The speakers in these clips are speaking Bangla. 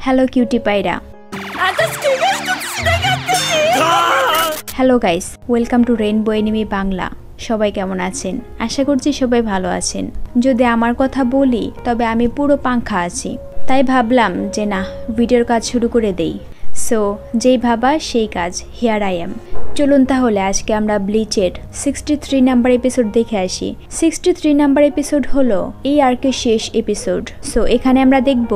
হ্যালো কিউটি পায়রা। Hello guys, welcome to rainbow enemy Bangla. সবাই কেমন আছেন? আশা করছি সবাই ভালো আছেন। যদি আমার কথা বলি তবে আমি পুরো পাংখা আছি, তাই ভাবলাম যে না, ভিডিওর কাজ শুরু করে দেই। সো যেই ভাবা সেই কাজ, হিয়ার আই এম। চলুন তাহলে আজকে আমরা ব্লিচের 63 নাম্বার এপিসোড দেখে আসি। 63 নাম্বার এপিসোড হলো এই আর্কের শেষ এপিসোড। সো এখানে আমরা দেখব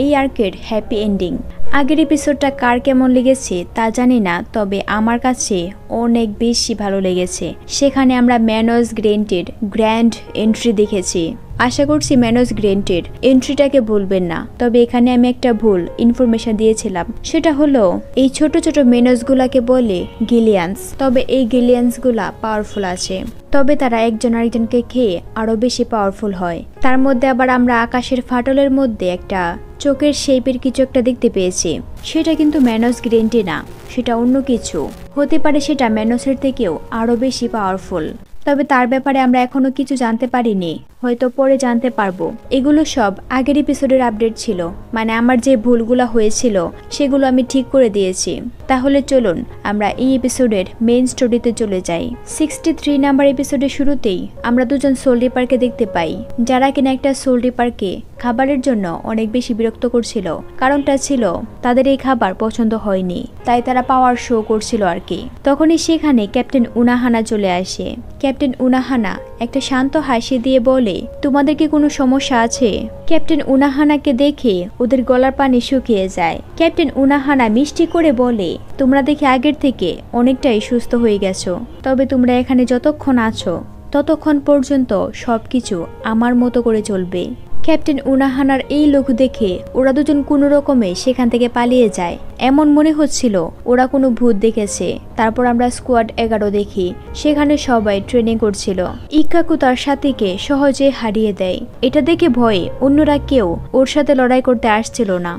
এই আর্কের হ্যাপি এন্ডিং। আগের এপিসোডটা কার কেমন লেগেছে তা জানি না, তবে আমার কাছে অনেক বেশি ভালো লেগেছে। সেখানে আমরা ম্যানস গ্রেন্টের গ্র্যান্ড এন্ট্রি দেখেছি। আশা করছি ম্যানস গ্রেন্টের এন্ট্রিটাকে বলবেন না, তবে এখানে আমি একটা ভুল ইনফরমেশন দিয়েছিলাম। সেটা হলো এই ছোট ছোট মেনসগুলাকে বলে গিলিয়ান্স, তবে এই গিলিয়ান্সগুলা পাওয়ারফুল আছে, তবে তারা একজন আরেকজনকে খেয়ে আরো বেশি পাওয়ারফুল হয়। তার মধ্যে আবার আমরা আকাশের ফাটলের মধ্যে একটা চোখের শেপের কিছু একটা দেখতে পেয়েছি। সেটা কিন্তু ম্যানস গ্রেন্টে না, সেটা অন্য কিছু হতে পারে। সেটা ম্যানসের থেকেও আরো বেশি পাওয়ারফুল, তবে তার ব্যাপারে আমরা এখনো কিছু জানতে পারিনি, হয়তো পরে জানতে পারবো। এগুলো সব আগের এপিসোডের আপডেট ছিল, মানে আমার যে ভুলগুলো হয়েছিল সেগুলো আমি ঠিক করে দিয়েছি। তাহলে চলুন আমরা এই এপিসোডের মেইন স্টোরিতে চলে যাই। 63 নাম্বার এপিসোডের শুরুতেই আমরা দুজন সোল রিপারকে দেখতে পাই, যারা কিনা একটা সোল রিপারকে খাবারের জন্য অনেক বেশি বিরক্ত করছিল। কারণটা ছিল তাদের এই খাবার পছন্দ হয়নি, তাই তারা পাওয়ার শো করছিল আর কি। তখনই সেখানে ক্যাপ্টেন উনাহানা চলে আসে। ক্যাপ্টেন উনাহানা একটা শান্ত হাসি দিয়ে বলে, তোমাদের কি কোনো সমস্যা আছে? ক্যাপ্টেন উনাহানাকে দেখে ওদের গলার পানি শুকিয়ে যায়। ক্যাপ্টেন উনাহানা মিষ্টি করে বলে, তোমরা দেখে আগের থেকে অনেকটাই সুস্থ হয়ে গেছো, তবে তোমরা এখানে যতক্ষণ আছো ততক্ষণ পর্যন্ত সবকিছু আমার মতো করে চলবে। ক্যাপ্টেন উনাহানার এই লোক দেখে ওরা দুজন কোনো রকমে সেখান থেকে পালিয়ে যায়। এমন মনে হচ্ছিল ওরা কোনো ভূত দেখেছে। তারপর আমরা স্কোয়াড 11 দেখি, সেখানে সবাই ট্রেনিং করছিল। ইক্কাকু তার সাথীকে সহজে হারিয়ে দেয়। এটা দেখে ভয়ে অন্যরা কেউ ওর সাথে লড়াই করতে আসছিল না।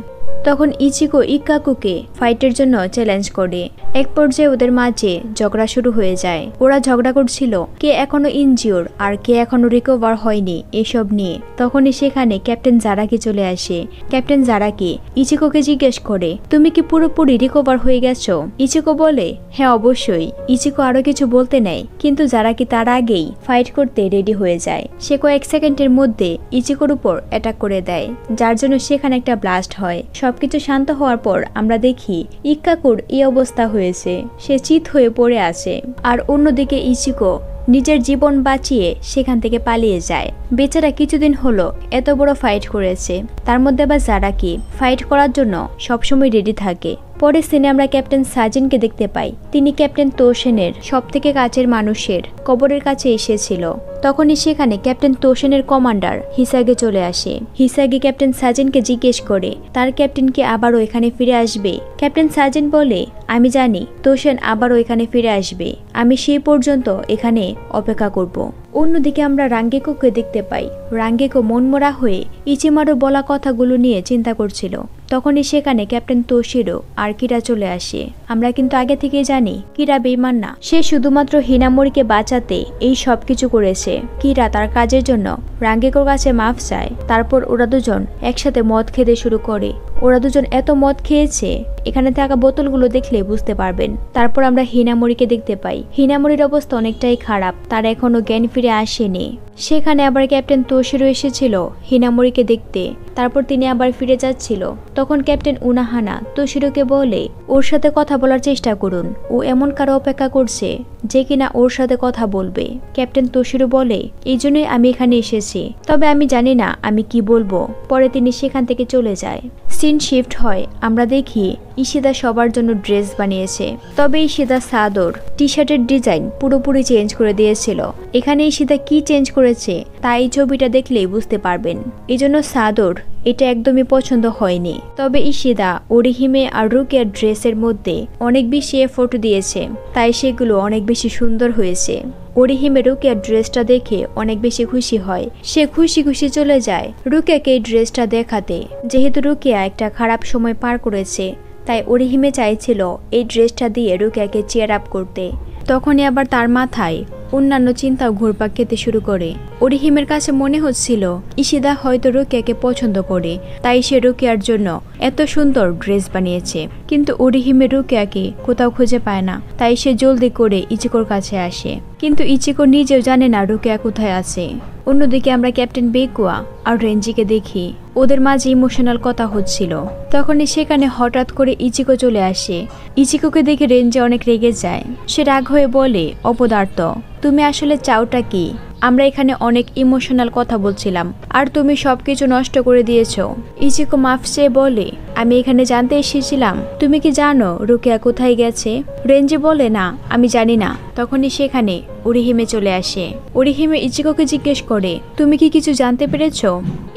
তখন ইচিকো ইক্কাকুকে ফাইটের জন্য চ্যালেঞ্জ করে। এক পর্যায়ে ওদের মাঝে ঝগড়া শুরু হয়ে যায়। ওরা ঝগড়া করছিল কে এখনো ইনজিওর আর কে এখনো রিকভার হয়নি এসব নিয়ে। তখনই সেখানে ক্যাপ্টেন জারাকি চলে আসে। ক্যাপ্টেন জারাকি ইচিকোকে জিজ্ঞেস করে, তুমি কি পুরোপুরি রিকভার হয়ে গেছো? ইচিকো বলে, হ্যাঁ অবশ্যই। ইচিকো আরো কিছু বলতে নেয়, কিন্তু জারাকি তার আগেই ফাইট করতে রেডি হয়ে যায়। সে কয়েক সেকেন্ডের মধ্যে ইচিকোর উপর অ্যাটাক করে দেয়, যার জন্য সেখানে একটা ব্লাস্ট হয়। সবকিছু শান্ত হওয়ার পর আমরা দেখি ইক্কাকুর এই অবস্থা হয়েছে, সে চিত হয়ে পড়ে আছে। আর অন্যদিকে ইচিকো নিজের জীবন বাঁচিয়ে সেখান থেকে পালিয়ে যায়। বেচারা কিছুদিন হলো এত বড় ফাইট করেছে, তার মধ্যে আবার জারাকি ফাইট করার জন্য সবসময় রেডি থাকে। পরের সিনে আমরা ক্যাপ্টেন সাজিনকে দেখতে পাই। তিনি ক্যাপ্টেন তোশেনের সব থেকে কাছের মানুষের কবরের কাছে এসেছিল। তখনই সেখানে ক্যাপ্টেন তোশেনের কমান্ডার হিসাগে চলে আসে। হিসাগে ক্যাপ্টেন সাজিনকে জিজ্ঞেস করে তার ক্যাপ্টেন কি আবারও এখানে ফিরে আসবে। ক্যাপ্টেন সাজিন বলে, আমি জানি তোশেন আবারও এখানে ফিরে আসবে, আমি সেই পর্যন্ত এখানে অপেক্ষা করব। অন্যদিকে আমরা রাঙ্গেকোকে দেখতে পাই। রাঙ্গেকো মনমরা হয়ে ইচিমারু বলা কথাগুলো নিয়ে চিন্তা করছিল। তখনই সেখানে ক্যাপ্টেন তোশিরো আর কিরা চলে আসে। আমরা কিন্তু আগে থেকেই জানি কিরা বেইমান না, সে শুধুমাত্র হিনামোরিকে বাঁচাতে এই সব কিছু করেছে। কিরা তার কাজের জন্য রাঙ্গেকোর কাছে মাফ চায়। তারপর ওরা দুজন একসাথে মদ খেতে শুরু করে। ওরা দুজন এত মদ খেয়েছে, এখানে থাকা বোতলগুলো দেখলে বুঝতে পারবেন। তারপর আমরা হিনামোরিকে দেখতে পাই। হিনামোরির অবস্থা অনেকটাই খারাপ, তার এখনো জ্ঞান ফিরে আসেনি। সেখানে আবার ক্যাপ্টেন তোশিরো এসেছিল হিনামোরিকে দেখতে। তারপর তিনি আবার ফিরে যাচ্ছিল। তখন ক্যাপ্টেন উনাহানা তোশিরোকে বলে, ওর সাথে কথা বলার চেষ্টা করুন, ও এমন কারো অপেক্ষা করছে যে কিনা ওর সাথে কথা বলবে। ক্যাপ্টেন তোশিরো বলে, এই জন্যই আমি এখানে এসেছি, তবে আমি জানি না আমি কি বলবো। পরে তিনি সেখান থেকে চলে যায়। সিন শিফট হয়, আমরা দেখি ইশিদা সবার জন্য ড্রেস বানিয়েছে। তবে ইশিদা সাদর টি শার্টের ডিজাইন পুরোপুরি চেঞ্জ করে দিয়েছিল। এখানে ইশিদা কি চেঞ্জ করেছে তা এই ছবিটা দেখলেই বুঝতে পারবেন। এজন্য সাদর এটা একদমই পছন্দ হয়নি। তবে ইশিদা ওরিহিমে আর রুকিয়ার ড্রেসের মধ্যে অনেক বেশি এফোর্ট দিয়েছে, তাই সেগুলো অনেক বেশি সুন্দর হয়েছে। ওরিহিমে রুকিয়ার ড্রেসটা দেখে অনেক বেশি খুশি হয়। সে খুশি খুশি চলে যায় রুকিয়াকে এই ড্রেসটা দেখাতে। যেহেতু রুকিয়া একটা খারাপ সময় পার করেছে, তাই ওরিহিমে চাইছিল এই ড্রেসটা দিয়ে রুকিয়াকে চিয়ার আপ করতে। তখনই আবার তার মাথায় অন্যান্য চিন্তাও ঘুরপাক খেতে শুরু করে। অরিহিমের কাছে মনে হচ্ছিল ইশিদা হয়তো রোকেয়াকে পছন্দ করে, তাই সে রোকেয়ার জন্য এত সুন্দর ড্রেস বানিয়েছে। কিন্তু অরিহিমে রোকেয়াকে কোথাও খুঁজে পায় না, তাই সে জলদি করে ইচিকোর কাছে আসে। কিন্তু ইচিকো নিজেও জানে না রোকেয়া কোথায় আছে। অন্যদিকে আমরা ক্যাপ্টেন বেকুয়া আর রেঞ্জিকে দেখি ওদের মাঝে ইমোশনাল কথা হচ্ছিল। তখনই সেখানে হঠাৎ করে ইচিকো চলে আসে। ইচিকোকে দেখে রেঞ্জি অনেক রেগে যায়। সে রাগ হয়ে বলে, অপদার্থ, তুমি আসলে চাওটা কি? আমরা এখানে অনেক ইমোশনাল কথা বলছিলাম আর তুমি সবকিছু নষ্ট করে দিয়েছো। ইচিকো মাফ চেয়ে বলে, আমি এখানে জানতে এসেছিলাম তুমি কি জানো রোকেয়া কোথায় গেছে? রেঞ্জি বলে, না আমি জানি না। তখনই সেখানে অরিহিমে চলে আসে। অরিহিমে ইচিকোকে জিজ্ঞেস করে, তুমি কি কিছু জানতে পেরেছো?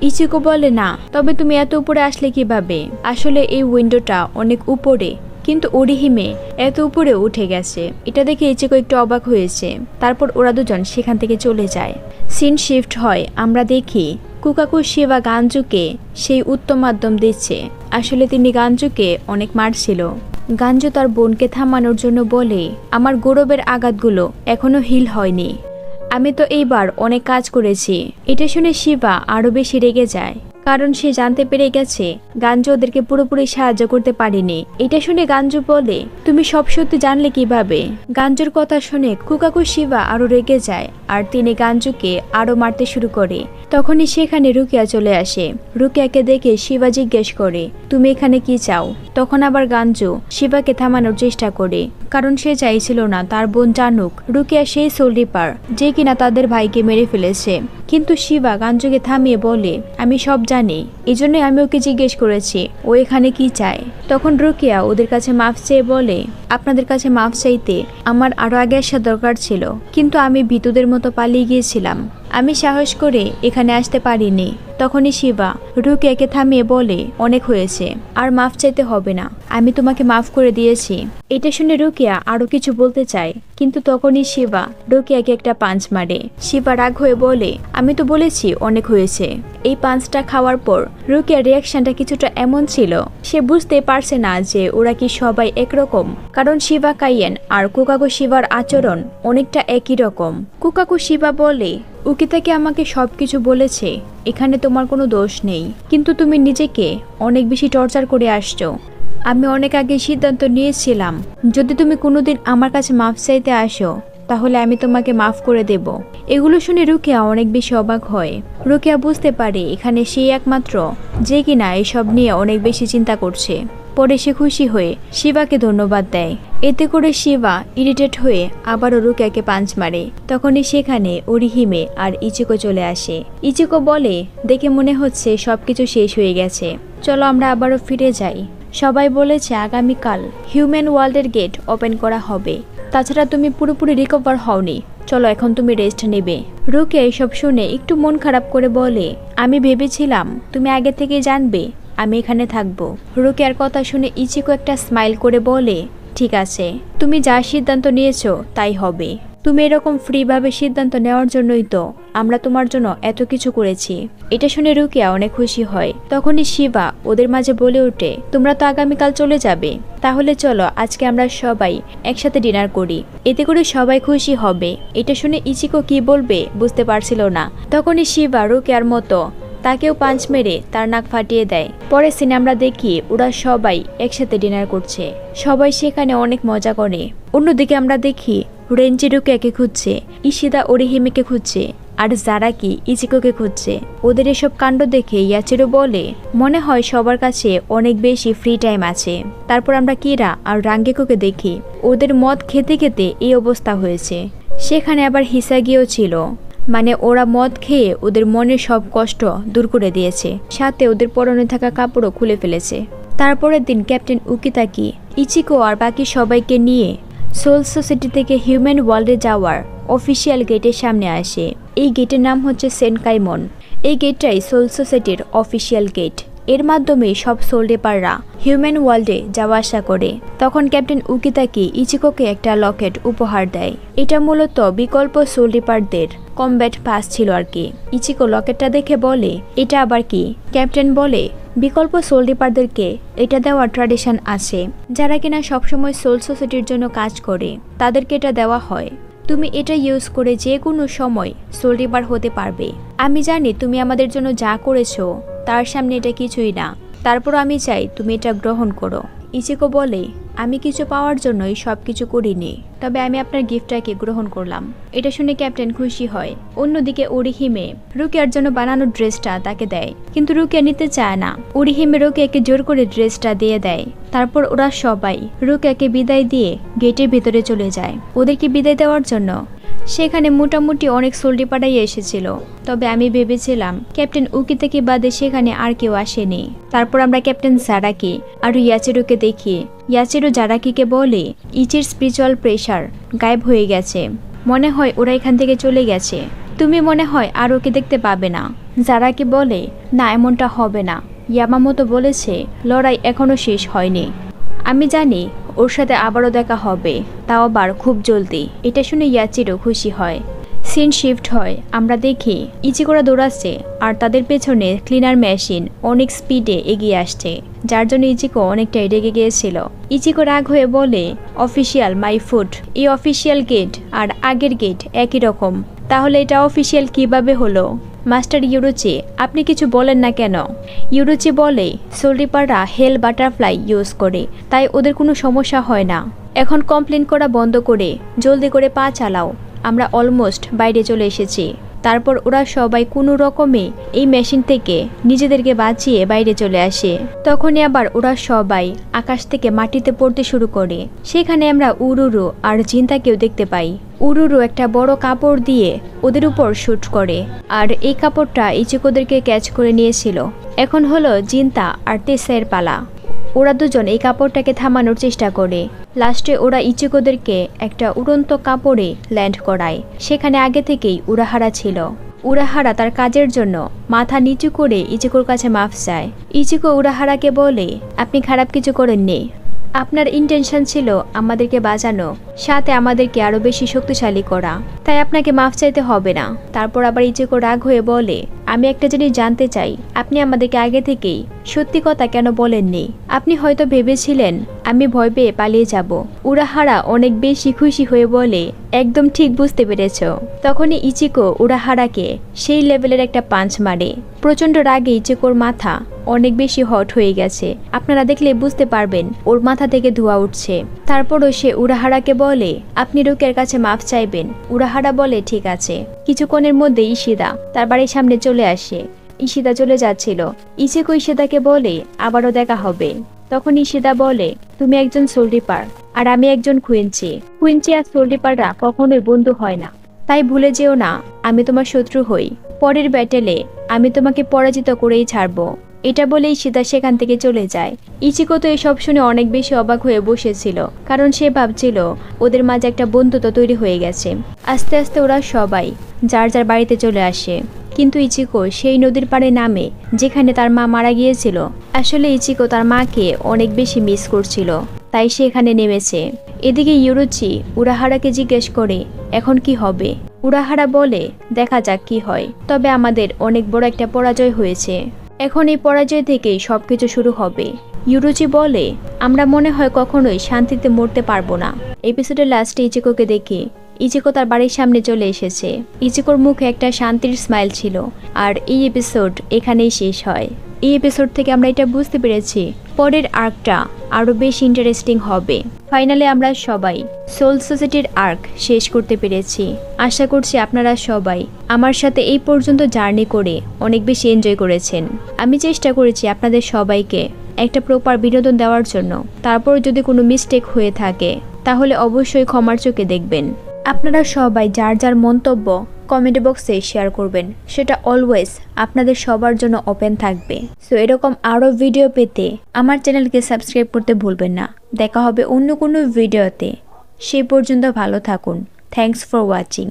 ইচিকো বলে, না, তবে তুমি এত উপরে আসলে কিভাবে? আসলে এই উইন্ডোটা অনেক উপরে, কিন্তু অরিহিমে এত উপরে উঠে গেছে। এটা দেখে ইচিকো একটু অবাক হয়েছে। তারপর ওরা দুজন সেখান থেকে চলে যায়। সিন শিফট হয়, আমরা দেখি কুকাকু শিবা গাঞ্জুকে সেই উত্তম মাধ্যম দিচ্ছে। আসলে তিনি গাঞ্জুকে অনেক মারছিল। গাঞ্জু তার বোনকে থামানোর জন্য বলে, আমার গৌরবের আঘাতগুলো এখনো হিল হয়নি, আমি তো এইবার অনেক কাজ করেছি। এটা শুনে শিবা আরো বেশি রেগে যায়, কারণ সে জানতে পেরে গেছে গাঞ্জু ওদেরকে পুরোপুরি সাহায্য করতে পারেনি। এটা শুনে গাঞ্জু বলে, তুমি সব সত্যি জানলে কিভাবে? গাঞ্জুর কথা শুনে কুকাকু শিবা আরো রেগে যায় আর তিনি গাঞ্জুকে আরো মারতে শুরু করে। তখনই সেখানে রুকিয়া চলে আসে। রুকিয়াকে দেখে শিবা জিজ্ঞেস করে, তুমি এখানে কি চাও? তখন আবার গাঞ্জু শিবাকে থামানোর চেষ্টা করে, কারণ সে চাইছিল না তার বোন জানুক রুকিয়া সেই সোল রিপার যে কিনা তাদের ভাইকে মেরে ফেলেছে। কিন্তু শিবা গাঞ্জুকে থামিয়ে বলে, আমি সব জানি, এই জন্যই আমি ওকে জিজ্ঞেস করেছি ও এখানে কি চায়। তখন রুকিয়া ওদের কাছে মাফ চেয়ে বলে, আপনাদের কাছে মাফ চাইতে আমার আরো আগে আসা দরকার ছিল, কিন্তু আমি ভীতুদের মতো পালিয়ে গিয়েছিলাম, আমি সাহস করে এখানে আসতে পারিনি। তখনই শিবা রুকিয়াকে থামিয়ে বলে, অনেক হয়েছে, আর মাফ চাইতে হবে না, আমি তোমাকে মাফ করে দিয়েছি। এটা শুনে রুকিয়া আরো কিছু বলতে চায়, কিন্তু তখনই শিবা রুকিয়াকে একটা পাঞ্চ মারে। শিবা রাগ হয়ে বলে, আমি তো বলেছি অনেক হয়েছে। এই পাঞ্চটা খাওয়ার পর রুকিয়ার রিয়াকশনটা কিছুটা এমন ছিল, সে বুঝতে পারছে না যে ওরা কি সবাই একরকম, কারণ শিবা কাইয়েন আর কুকাকু শিবার আচরণ অনেকটা একই রকম। কুকাকু শিবা বলে, উকিতাকে আমাকে সবকিছু বলেছে, এখানে তোমার কোনো দোষ নেই, কিন্তু তুমি নিজেকে অনেক বেশি টর্চার করে আসছো। আমি অনেক আগে সিদ্ধান্ত নিয়েছিলাম যদি তুমি কোনোদিন আমার কাছে মাফ চাইতে আসো তাহলে আমি তোমাকে মাফ করে দেব। এগুলো শুনে রুকিয়া অনেক বেশি অবাক হয়। রুকিয়া বুঝতে পারে এখানে সেই একমাত্র যে কিনা এসব নিয়ে অনেক বেশি চিন্তা করছে। পরে সে খুশি হয়ে শিবাকে ধন্যবাদ দেয়। এতে করে শিবা ইরিটেট হয়ে আবারও রুকিয়াকে পাঞ্চ মারে। তখনই সেখানে অরিহিমে আর ইচিকো চলে আসে। ইচিকো বলে, দেখে মনে হচ্ছে সবকিছু শেষ হয়ে গেছে, চলো আমরা আবারও ফিরে যাই। সবাই বলেছে আগামীকাল হিউম্যান ওয়ার্ল্ডের গেট ওপেন করা হবে, তাছাড়া তুমি পুরোপুরি রিকভার হওনি, চলো এখন তুমি রেস্ট নেবে। রুকিয়া এসব শুনে একটু মন খারাপ করে বলে, আমি ভেবেছিলাম তুমি আগে থেকে জানবে আমি এখানে থাকবো। রুকিয়ার কথা শুনে ইচিকো একটা স্মাইল করে বলে, ঠিক আছে, তুমি যা সিদ্ধান্ত নিয়েছো তাই হবে। তুমি এরকম ফ্রিভাবে সিদ্ধান্ত নেওয়ার জন্যই তো আমরা তোমার জন্য এত কিছু করেছি। এটা শুনে রুকিয়া অনেক খুশি হয়। তখনই শিবা ওদের মাঝে বলে ওঠে, তোমরা তো আগামীকাল চলে যাবে, তাহলে চলো আজকে আমরা সবাই একসাথে ডিনার করি, এতে করে সবাই খুশি হবে। এটা শুনে ইচিকো কি বলবে বুঝতে পারছিল না। তখনই শিবা রুকিয়ার মতো তাকেও পাঞ্চ মেরে তার নাক ফাটিয়ে দেয়। পরে সিনে আমরা দেখি ওরা সবাই একসাথে ডিনার করছে, সবাই সেখানে অনেক মজা করে। অন্যদিকে আমরা দেখি রেঞ্জি রুকিয়াকে খুঁজছে, ইশিদা অরিহিমেকে খুঁজছে, আর জারাকি ইচিকোকে খুঁজছে। ওদের এসব কাণ্ড দেখে ইয়াচিরো বলে, মনে হয় সবার কাছে অনেক বেশি ফ্রি টাইম আছে। তারপর আমরা কিরা আর রাঙ্গেকোকে দেখি, ওদের মদ খেতে খেতে এই অবস্থা হয়েছে। সেখানে আবার হিসাগিও ছিল, মানে ওরা মদ খেয়ে ওদের মনের সব কষ্ট দূর করে দিয়েছে, সাথে ওদের পরনে থাকা কাপড়ও খুলে ফেলেছে। তারপরের দিন ক্যাপ্টেন উকিতাকি ইচিকো আর বাকি সবাইকে নিয়ে সোল সোসাইটি থেকে হিউম্যান ওয়ার্ল্ডে যাওয়ার অফিসিয়াল গেটের সামনে আসে। এই গেটের নাম হচ্ছে সেনকাইমন। এই গেটটাই সোল সোসাইটির অফিসিয়াল গেট। এর মাধ্যমে সব সোল রেপাররা হিউম্যান ওয়ার্ল্ডে যাওয়া আসা করে। তখন ক্যাপ্টেন উকিতাকি ইচিকোকে একটা লকেট উপহার দেয়। এটা মূলত বিকল্প সোল রেপারদের কমব্যাট পাস ছিল আর কি। ইচিকো লকেটটা দেখে বলে, এটা আবার কি? ক্যাপ্টেন বলে, বিকল্প সোল রিপারদেরকে এটা দেওয়ার ট্র্যাডিশন আছে, যারা কিনা সবসময় সোল সোসাইটির জন্য কাজ করে তাদেরকে এটা দেওয়া হয়। তুমি এটা ইউজ করে যে কোনো সময় সোল রিপার হতে পারবে। আমি জানি তুমি আমাদের জন্য যা করেছো তার সামনে এটা কিছুই না, তারপর আমি চাই তুমি এটা গ্রহণ করো। ইচিকো বলে, আমি কিছু পাওয়ার জন্যই সব কিছু করিনি, তবে আমি আপনার গিফটটাকে গ্রহণ করলাম। এটা শুনে ক্যাপ্টেন খুশি হয়। অন্যদিকে ওরিহিমে রুকিয়ার জন্য বানানো ড্রেসটা তাকে দেয়, কিন্তু রুকিয়া নিতে চায় না। ওরিহিমে রুকিয়াকে জোর করে ড্রেসটা দিয়ে দেয়। তারপর ওরা সবাই রুকিয়াকে বিদায় দিয়ে গেটের ভিতরে চলে যায় ওদেরকে বিদায় দেওয়ার জন্য। সেখানে মোটামুটি অনেক সোলডি পাড়াই এসেছিল, তবে আমি ভেবেছিলাম ক্যাপ্টেন উকি থেকে বাদে সেখানে আর কেউ আসেনি। তারপর আমরা ক্যাপ্টেন জারাকি আর ইয়াচিরোকে দেখি। ইয়াচিরো জারাকিকে বলে, ইচির স্পিরিচুয়াল প্রেশার গায়েব হয়ে গেছে, মনে হয় ওরা এখান থেকে চলে গেছে, তুমি মনে হয় আর ওকে দেখতে পাবে না। জারাকি বলে, না এমনটা হবে না, ইয়ামামোতো বলেছে লড়াই এখনো শেষ হয়নি, আমি জানি ওর সাথে আবারও দেখা হবে, তাও আবার খুব জলদি। এটা শুনে ইয়াচিরো খুশি হয়। সিন শিফট হয়, আমরা দেখি ইচিকোরা দৌড়াচ্ছে আর তাদের পেছনে ক্লিনার মেশিন অনেক স্পিডে এগিয়ে আসছে, যার জন্য ইচিকো অনেকটা রেগে গিয়েছিল। ইচিকো রাগ হয়ে বলে, অফিসিয়াল মাই ফুট, এই অফিসিয়াল গেট আর আগের গেট একই রকম, তাহলে এটা অফিসিয়াল কিভাবে হলো? মাস্টার ইউরুচি, আপনি কিছু বলেন না কেন? ইউরুচি বলে, সোল রিপাররা হেল বাটারফ্লাই ইউজ করে, তাই ওদের কোনো সমস্যা হয় না। এখন কমপ্লেন করা বন্ধ করে জলদি করে পা চালাও, আমরা অলমোস্ট বাইরে চলে এসেছি। তারপর ওরা সবাই কোনো রকমে এই মেশিন থেকে নিজেদেরকে বাঁচিয়ে বাইরে চলে আসে। তখনই আবার ওরা সবাই আকাশ থেকে মাটিতে পড়তে শুরু করে। সেখানে আমরা উরুরু আর জিন্তাকেও দেখতে পাই। উরুরু একটা বড় কাপড় দিয়ে ওদের উপর শুট করে, আর এই কাপড়টা ইচিকোদেরকে ক্যাচ করে নিয়েছিল। এখন হলো জিন্তা আর তেসের পালা। ওরা দুজন এই কাপড়টাকে থামানোর চেষ্টা করে। লাস্টে ওরা ইচিকোদেরকে একটা উড়ন্ত কাপড়ে ল্যান্ড করায়। সেখানে আগে থেকেই উরাহারা ছিল। উরাহারা তার কাজের জন্য মাথা নিচু করে ইচিকোর কাছে মাফ চায়। ইচিকো উরাহারাকে বলে, আপনি খারাপ কিছু করেননি, আপনার ইন্টেনশন ছিল আমাদেরকে বাঁচানো, সাথে আমাদেরকে আরো বেশি শক্তিশালী করা, তাই আপনাকে মাফ চাইতে হবে না। তারপর আবার ইচিকো রাগ হয়ে বলে, আমি একটা জিনিস জানতে চাই, আপনি আমাদেরকে আগে থেকেই সত্যি কথা কেন বলেননি? আপনি হয়তো ভেবেছিলেন আমি ভয় পেয়ে পালিয়ে যাব। উরাহারা অনেক বেশি খুশি হয়ে বলে, একদম ঠিক বুঝতে পেরেছ। তখনই ইচিকো উরাহারাকে সেই লেভেলের একটা পাঞ্চ মারে। প্রচন্ড রাগে ইচিকোর মাথা অনেক বেশি হট হয়ে গেছে, আপনারা দেখলে বুঝতে পারবেন ওর মাথা থেকে ধোঁয়া উঠছে। তারপরও সে উরাহারাকে বলে, আপনি রুকের কাছে মাফ চাইবেন। উরাহারা বলে, ঠিক আছে। কিছুক্ষণের মধ্যে ইশিদা তার বাড়ির সামনে চলে আসে। ইশিদা চলে যাচ্ছিল। ইচিকো ইশিদাকে বলে, আবারও দেখা হবে। তখন ইশিদা বলে, তুমি একজন সোল রিপার আর আমি একজন কুইনচি। কুইনচি আর সোল রিপাররা কখনোই বন্ধু হয় না, তাই ভুলে যেও না আমি তোমার শত্রু হই। পরের ব্যাটেলে আমি তোমাকে পরাজিত করেই ছাড়বো। এটা বলেই ইশিদা সেখান থেকে চলে যায়। ইচিকো তো এসব শুনে অনেক বেশি অবাক হয়ে বসেছিল, কারণ সে ভাবছিল ওদের মাঝে একটা বন্ধুত্ব তৈরি হয়ে গেছে। আস্তে আস্তে ওরা সবাই যার যার বাড়িতে চলে আসে, কিন্তু ইচিকো সেই নদীর পাড়ে নামে যেখানে তার মা মারা গিয়েছিল। আসলে ইচিকো তার মাকে অনেক বেশি মিস করছিল, তাই সে এখানে নেমেছে। এদিকে ইউরুচি উরাহারাকে জিজ্ঞেস করে, এখন কি হবে? উরাহারা বলে, দেখা যাক কি হয়, তবে আমাদের অনেক বড় একটা পরাজয় হয়েছে, এখন এই পরাজয় থেকেই সবকিছু শুরু হবে। ইউরুচি বলে, আমরা মনে হয় কখনোই শান্তিতে মরতে পারবো না। এপিসোডের লাস্টে ইচিকোকে দেখি ইচিকো তার বাড়ির সামনে চলে এসেছে। ইচিকোর মুখে একটা শান্তির স্মাইল ছিল। আর এই এপিসোড এখানেই শেষ হয়। এই এপিসোড থেকে আমরা এটা বুঝতে পেরেছি পরের আর্কটা আরো বেশি ইন্টারেস্টিং হবে। ফাইনালি আমরা সবাই সোল সোসাইটির আর্ক শেষ করতে পেরেছি। আশা করছি আপনারা সবাই আমার সাথে এই পর্যন্ত জার্নি করে অনেক বেশি এনজয় করেছেন। আমি চেষ্টা করেছি আপনাদের সবাইকে একটা প্রপার বিনোদন দেওয়ার জন্য। তারপর যদি কোনো মিস্টেক হয়ে থাকে তাহলে অবশ্যই ক্ষমার চোখে দেখবেন। আপনারা সবাই যার যার মন্তব্য কমেন্ট বক্সে শেয়ার করবেন, সেটা অলওয়েজ আপনাদের সবার জন্য ওপেন থাকবে। সো এরকম আরও ভিডিও পেতে আমার চ্যানেলকে সাবস্ক্রাইব করতে ভুলবেন না। দেখা হবে অন্য কোনো ভিডিওতে। সেই পর্যন্ত ভালো থাকুন। Thanks for watching.